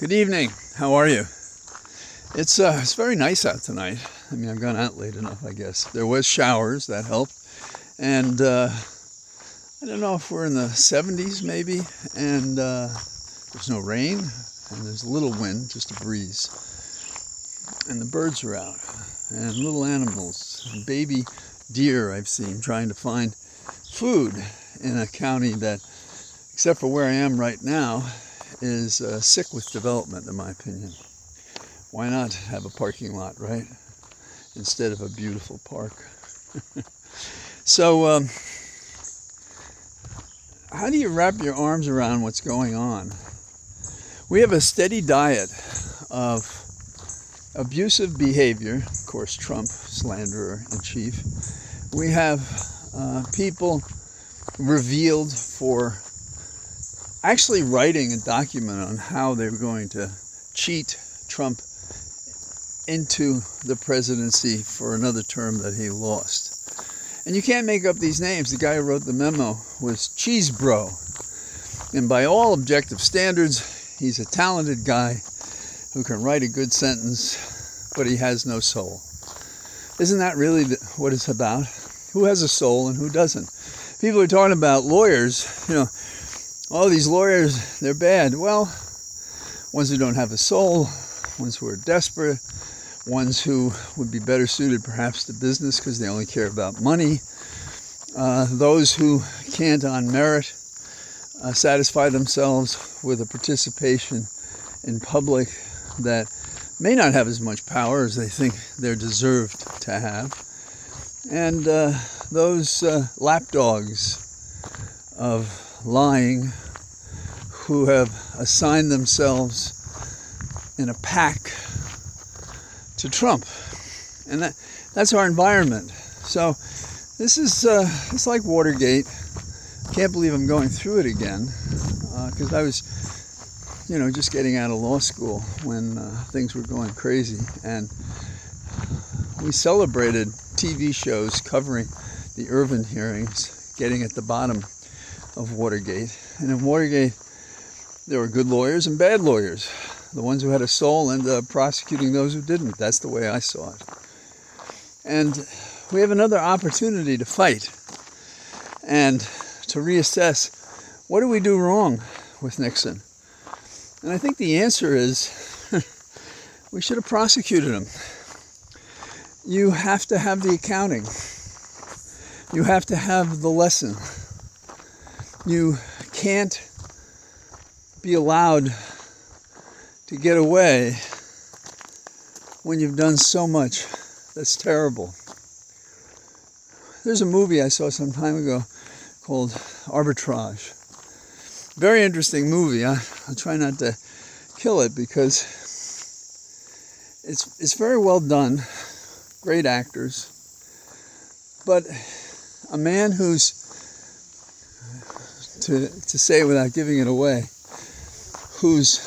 Good evening. How are you? It's very nice out tonight. I mean, I've gone out late enough, I guess. There was showers, that helped. And I don't know if we're in the 70s maybe, and there's no rain, and there's a little wind, just a breeze. And the birds are out, and little animals, and baby deer I've seen trying to find food in a county that, except for where I am right now, is sick with development, in my opinion. Why not have a parking lot, right? Instead of a beautiful park. So, how do you wrap your arms around what's going on? We have a steady diet of abusive behavior, of course, Trump, slanderer in chief. We have people revealed for actually writing a document on how they were going to cheat Trump into the presidency for another term that he lost. And you can't make up these names. The guy who wrote the memo was Cheese Bro. And by all objective standards, he's a talented guy who can write a good sentence, but he has no soul. Isn't that really what it's about? Who has a soul and who doesn't? People are talking about lawyers, all these lawyers, they're bad. Well, ones who don't have a soul, ones who are desperate, ones who would be better suited perhaps to business because they only care about money, those who can't on merit satisfy themselves with a participation in public that may not have as much power as they think they're deserved to have, and those lapdogs of lying who have assigned themselves in a pack to Trump. And that's our environment. So this is it's like Watergate. Can't believe I'm going through it again, because I was just getting out of law school when things were going crazy, and we celebrated TV shows covering the Irvin hearings, getting at the bottom of Watergate. And in Watergate, there were good lawyers and bad lawyers. The ones who had a soul ended up prosecuting those who didn't. That's the way I saw it. And we have another opportunity to fight and to reassess, what do we do wrong with Nixon? And I think the answer is we should have prosecuted him. You have to have the accounting. You have to have the lesson. You can't be allowed to get away when you've done so much that's terrible. There's a movie I saw some time ago called Arbitrage. Very interesting movie. I'll try not to kill it because it's very well done. Great actors. But a man who's, to say it without giving it away, whose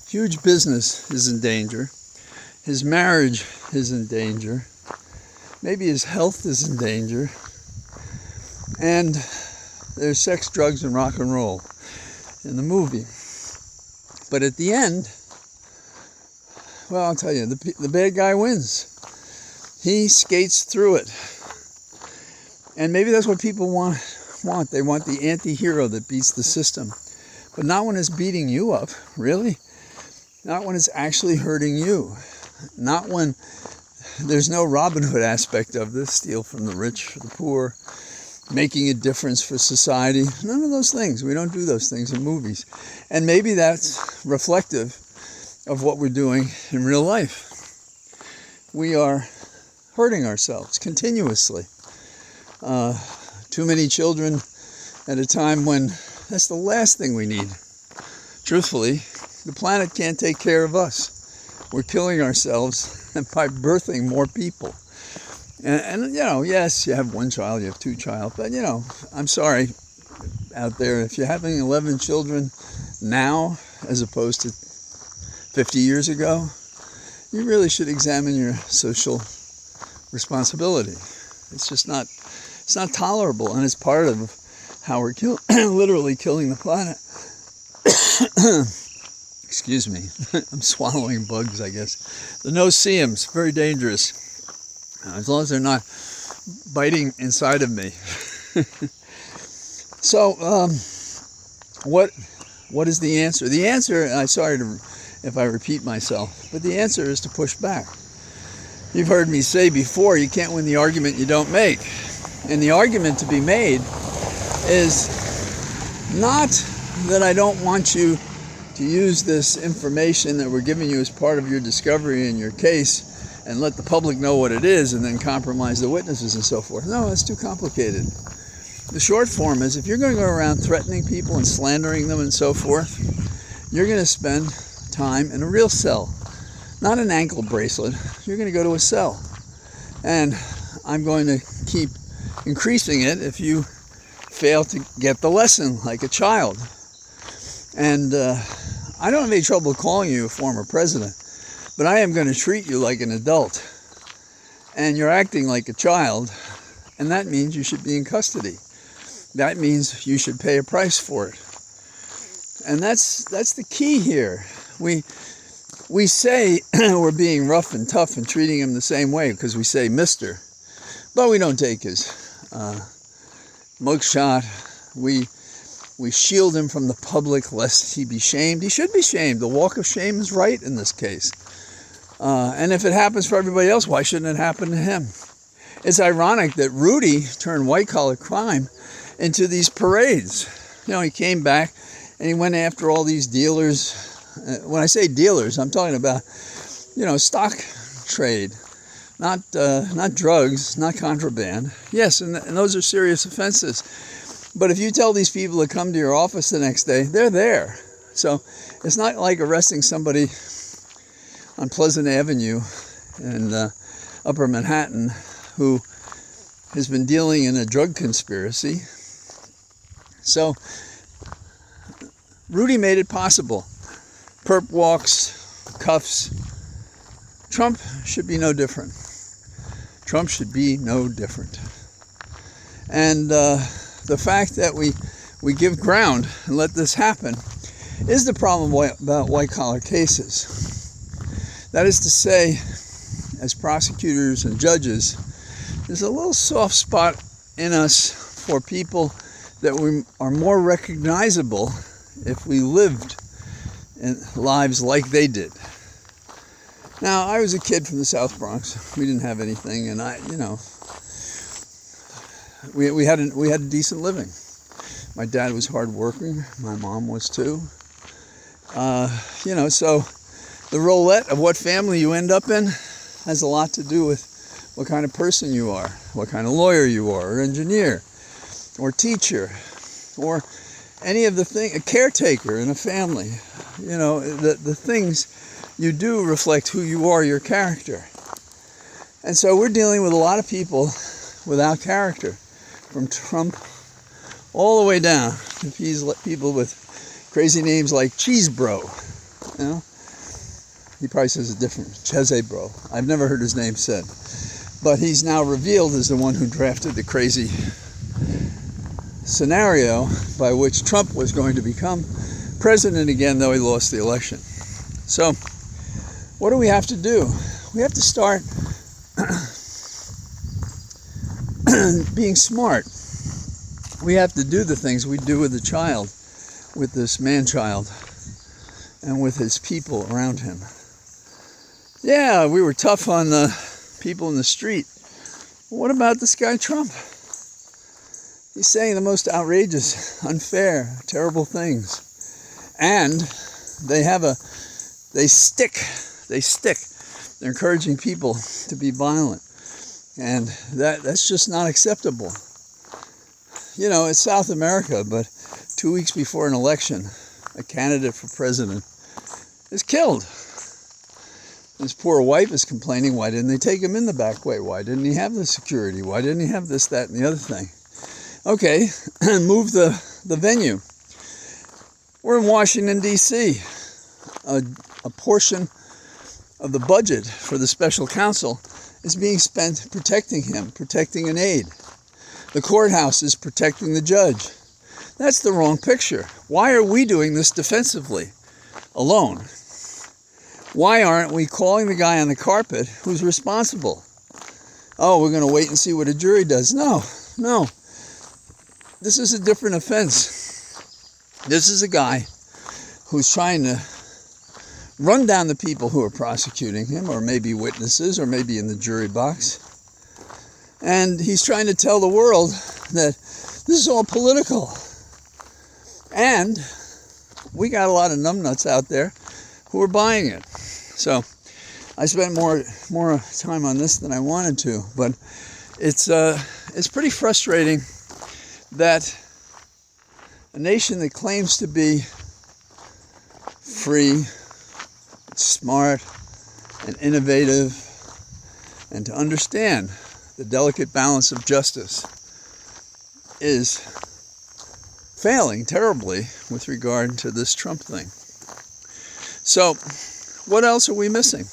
huge business is in danger, his marriage is in danger, maybe his health is in danger, and there's sex, drugs, and rock and roll in the movie. But at the end, well, I'll tell you, the bad guy wins. He skates through it. And maybe that's what people want. They want the anti-hero that beats the system. But not when it's beating you up, really. Not when it's actually hurting you. Not when there's no Robin Hood aspect of this, steal from the rich, the poor, making a difference for society. None of those things. We don't do those things in movies. And maybe that's reflective of what we're doing in real life. We are hurting ourselves continuously. Too many children at a time when that's the last thing we need. Truthfully, the planet can't take care of us. We're killing ourselves by birthing more people. And yes, you have one child, you have two child, but I'm sorry out there, if you're having 11 children now as opposed to 50 years ago, you really should examine your social responsibility. It's not tolerable, and it's part of how we're literally killing the planet. Excuse me. I'm swallowing bugs, I guess. The no-see-ums, very dangerous. As long as they're not biting inside of me. So, what is the answer? The answer, and I'm sorry if I repeat myself, but the answer is to push back. You've heard me say before, you can't win the argument you don't make. And the argument to be made is not that I don't want you to use this information that we're giving you as part of your discovery in your case and let the public know what it is and then compromise the witnesses and so forth. No, it's too complicated. The short form is if you're going to go around threatening people and slandering them and so forth, you're going to spend time in a real cell, not an ankle bracelet. You're going to go to a cell. And I'm going to keep increasing it if you fail to get the lesson like a child. And I don't have any trouble calling you a former president, but I am going to treat you like an adult. And you're acting like a child, and that means you should be in custody. That means you should pay a price for it. And that's the key here. We say we're being rough and tough and treating him the same way because we say Mr. But we don't take his mugshot. We shield him from the public lest he be shamed. He should be shamed. The walk of shame is right in this case. And if it happens for everybody else, why shouldn't it happen to him? It's ironic that Rudy turned white-collar crime into these parades. You know, he came back and he went after all these dealers. When I say dealers, I'm talking about, stock trade, not drugs, not contraband. Yes, and those are serious offenses. But if you tell these people to come to your office the next day, they're there. So it's not like arresting somebody on Pleasant Avenue in Upper Manhattan who has been dealing in a drug conspiracy. So Rudy made it possible. Perp walks, cuffs. Trump should be no different. Trump should be no different. And the fact that we give ground and let this happen is the problem about white-collar cases. That is to say, as prosecutors and judges, there's a little soft spot in us for people that we are more recognizable if we lived in lives like they did. Now, I was a kid from the South Bronx. We didn't have anything, and we had a decent living. My dad was hardworking. My mom was too. So the roulette of what family you end up in has a lot to do with what kind of person you are, what kind of lawyer you are, or engineer, or teacher, or any of the things, a caretaker in a family. The things you do reflect who you are, your character. And so we're dealing with a lot of people without character, from Trump all the way down to people with crazy names like Cheese Bro. He probably says it different, Cheze Bro. I've never heard his name said. But he's now revealed as the one who drafted the crazy scenario by which Trump was going to become president again, though he lost the election. So, what do we have to do? We have to start being smart. We have to do the things we do with the child, with this man-child, and with his people around him. Yeah, we were tough on the people in the street. What about this guy Trump? He's saying the most outrageous, unfair, terrible things. And they stick. They're encouraging people to be violent. And that's just not acceptable. It's South America, but 2 weeks before an election, a candidate for president is killed. His poor wife is complaining, why didn't they take him in the back way? Why didn't he have the security? Why didn't he have this, that, and the other thing? Okay, move the venue. We're in Washington, D.C. A portion of the budget for the special counsel is being spent protecting him, protecting an aide. The courthouse is protecting the judge. That's the wrong picture. Why are we doing this defensively? alone. Why aren't we calling the guy on the carpet who's responsible? Oh, we're going to wait and see what a jury does. No. This is a different offense. This is a guy who's trying to run down the people who are prosecuting him, or maybe witnesses, or maybe in the jury box. And he's trying to tell the world that this is all political. And we got a lot of numbnuts out there who are buying it. So I spent more time on this than I wanted to, but it's pretty frustrating that a nation that claims to be free, smart, and innovative, and to understand the delicate balance of justice is failing terribly with regard to this Trump thing. So, what else are we missing?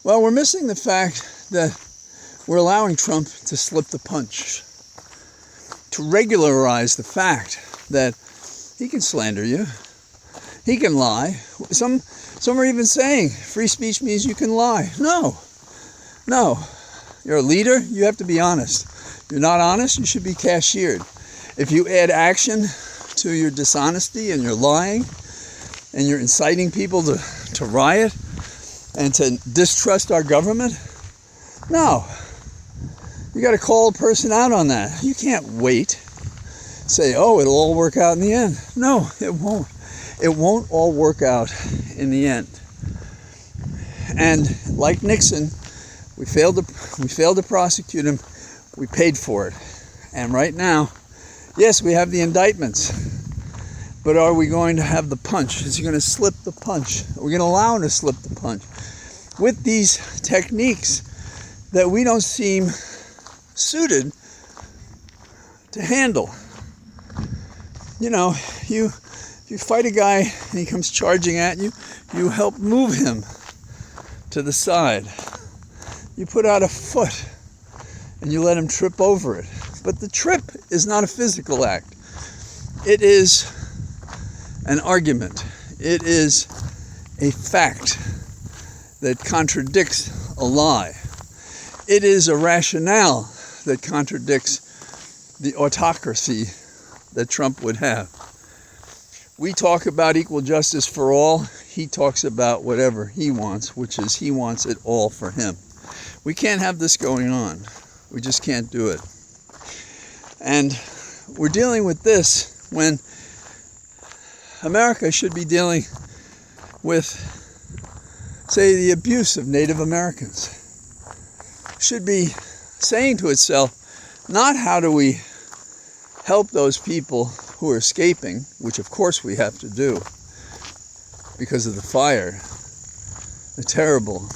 Well, we're missing the fact that we're allowing Trump to slip the punch, to regularize the fact that he can slander you, he can lie. Some are even saying free speech means you can lie. No. You're a leader, you have to be honest. If you're not honest, you should be cashiered. If you add action to your dishonesty and your lying, and you're inciting people to riot and to distrust our government, no. You got to call a person out on that. You can't wait. Say, oh, it'll all work out in the end. No, it won't. It won't all work out in the end. And like Nixon, we failed to prosecute him. We paid for it. And right now, yes, we have the indictments. But are we going to have the punch? Is he going to slip the punch? Are we going to allow him to slip the punch? With these techniques that we don't seem suited to handle. You know, you fight a guy and he comes charging at you, you help move him to the side. You put out a foot and you let him trip over it. But the trip is not a physical act. It is an argument. It is a fact that contradicts a lie. It is a rationale that contradicts the autocracy that Trump would have. We talk about equal justice for all. He talks about whatever he wants, which is he wants it all for him. We can't have this going on. We just can't do it. And we're dealing with this when America should be dealing with, say, the abuse of Native Americans. Should be saying to itself, not how do we help those people who are escaping, which of course we have to do because of the fire, the terrible,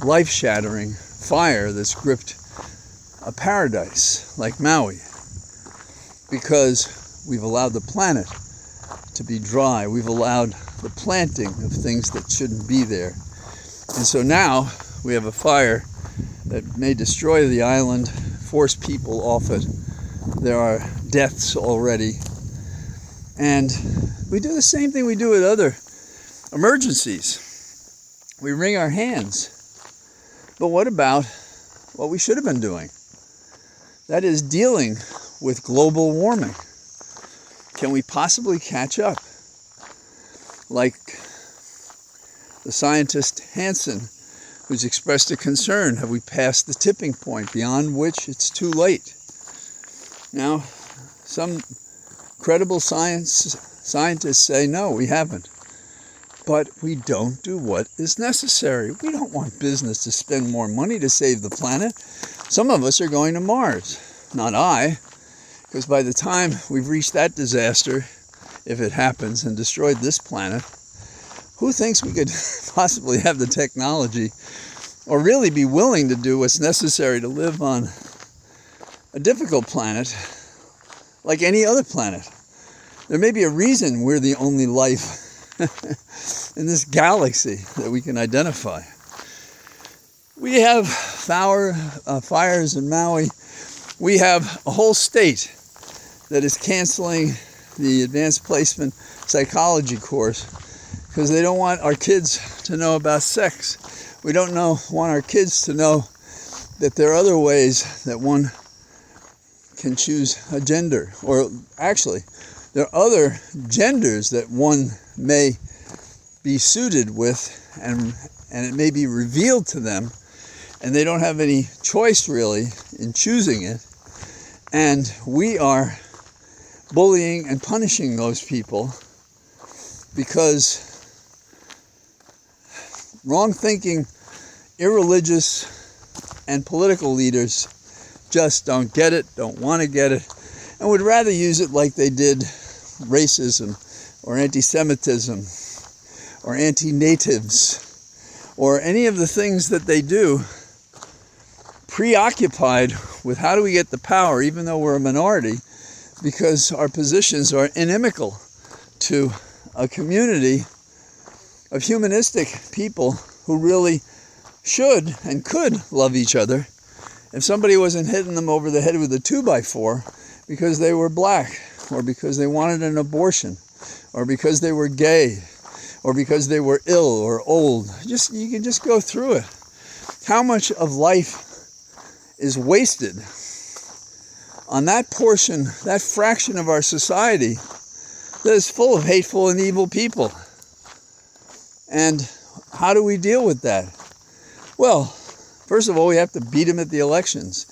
life-shattering fire that's gripped a paradise like Maui, because we've allowed the planet to be dry. We've allowed the planting of things that shouldn't be there. And so now we have a fire that may destroy the island, force people off it. There are deaths already. And we do the same thing we do with other emergencies. We wring our hands. But what about what we should have been doing? That is dealing with global warming. Can we possibly catch up? Like the scientist Hansen, who's expressed a concern, have we passed the tipping point beyond which it's too late? Now, some credible scientists say, no, we haven't. But we don't do what is necessary. We don't want business to spend more money to save the planet. Some of us are going to Mars. Not I, because by the time we've reached that disaster, if it happens, and destroyed this planet, who thinks we could possibly have the technology or really be willing to do what's necessary to live on a difficult planet like any other planet? There may be a reason we're the only life in this galaxy that we can identify. We have fires in Maui. We have a whole state that is canceling the advanced placement psychology course because they don't want our kids to know about sex. We don't want our kids to know that there are other ways that one can choose a gender, or actually there are other genders that one may be suited with, and it may be revealed to them, and they don't have any choice really in choosing it. And we are bullying and punishing those people because wrong-thinking, irreligious, and political leaders just don't get it, don't want to get it, and would rather use it like they did racism or anti-Semitism or anti-natives or any of the things that they do, preoccupied with how do we get the power, even though we're a minority, because our positions are inimical to a community of humanistic people who really should and could love each other if somebody wasn't hitting them over the head with a 2x4 because they were black, or because they wanted an abortion, or because they were gay, or because they were ill or old. You can just go through it. How much of life is wasted on that portion, that fraction of our society that is full of hateful and evil people? And how do we deal with that? Well, first of all, we have to beat them at the elections.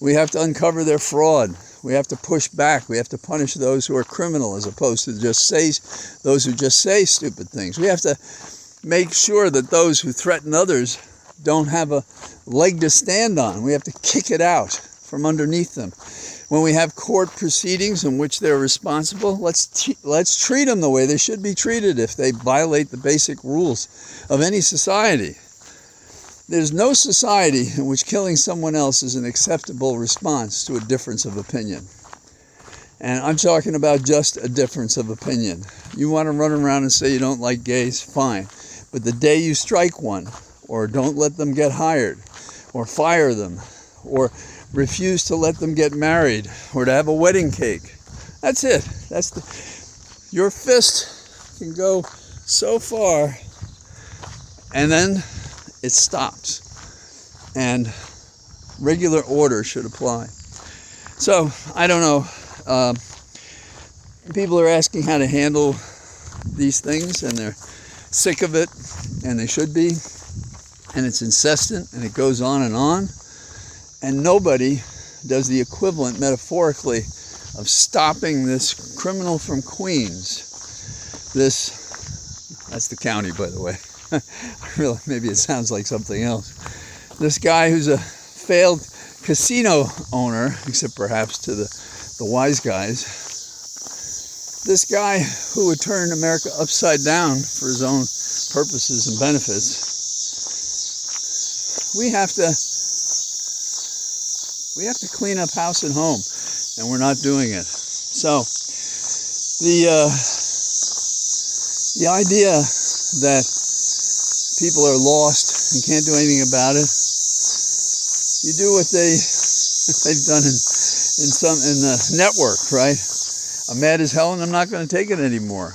We have to uncover their fraud. We have to push back. We have to punish those who are criminal as opposed to those who just say stupid things. We have to make sure that those who threaten others don't have a leg to stand on. We have to kick it out from underneath them. When we have court proceedings in which they're responsible, let's treat them the way they should be treated if they violate the basic rules of any society. There's no society in which killing someone else is an acceptable response to a difference of opinion. And I'm talking about just a difference of opinion. You want to run around and say you don't like gays, fine. But the day you strike one, or don't let them get hired, or fire them, or refuse to let them get married, or to have a wedding cake, that's it. Your fist can go so far, and then it stops. And regular order should apply. So, I don't know. People are asking how to handle these things, and they're sick of it, and they should be. And it's incessant, and it goes on, and nobody does the equivalent, metaphorically, of stopping this criminal from Queens. That's the county, by the way. Really, maybe it sounds like something else. This guy who's a failed casino owner, except perhaps to the wise guys. This guy who would turn America upside down for his own purposes and benefits. We have to clean up house and home, and we're not doing it. So the idea that people are lost and can't do anything about it, you do what they've done in the network, right? I'm mad as hell and I'm not going to take it anymore.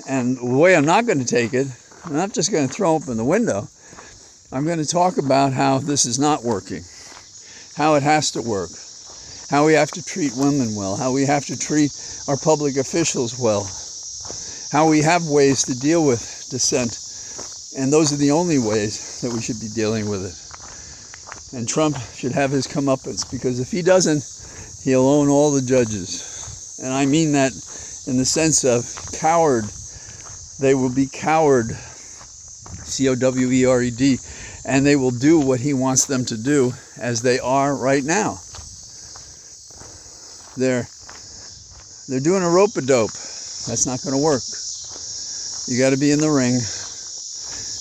And the way I'm not going to take it, I'm not just going to throw open the window. I'm going to talk about how this is not working, how it has to work, how we have to treat women well, how we have to treat our public officials well, how we have ways to deal with dissent, and those are the only ways that we should be dealing with it. And Trump should have his comeuppance, because if he doesn't, he'll own all the judges. And I mean that in the sense of coward. They will be coward, C-O-W-E-R-E-D, and they will do what he wants them to do, as they are right now. They're doing a rope-a-dope. That's not going to work. You got to be in the ring.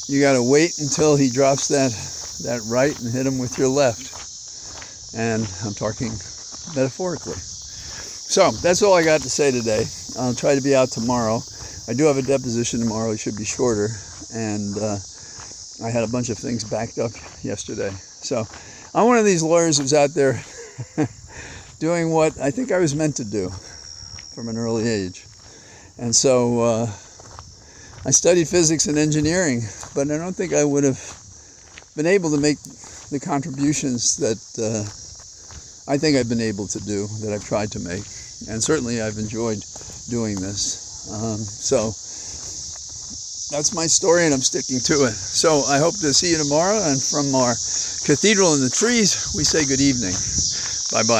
You got to wait until he drops that right and hit him with your left. And I'm talking metaphorically. So that's all I got to say today. I'll try to be out tomorrow. I do have a deposition tomorrow. It should be shorter. And I had a bunch of things backed up yesterday. So I'm one of these lawyers who's out there doing what I think I was meant to do from an early age. And so I studied physics and engineering, but I don't think I would have been able to make the contributions that I think I've been able to do, that I've tried to make. And certainly I've enjoyed doing this. So that's my story, and I'm sticking to it. So I hope to see you tomorrow, and from our cathedral in the trees, we say good evening. Bye-bye.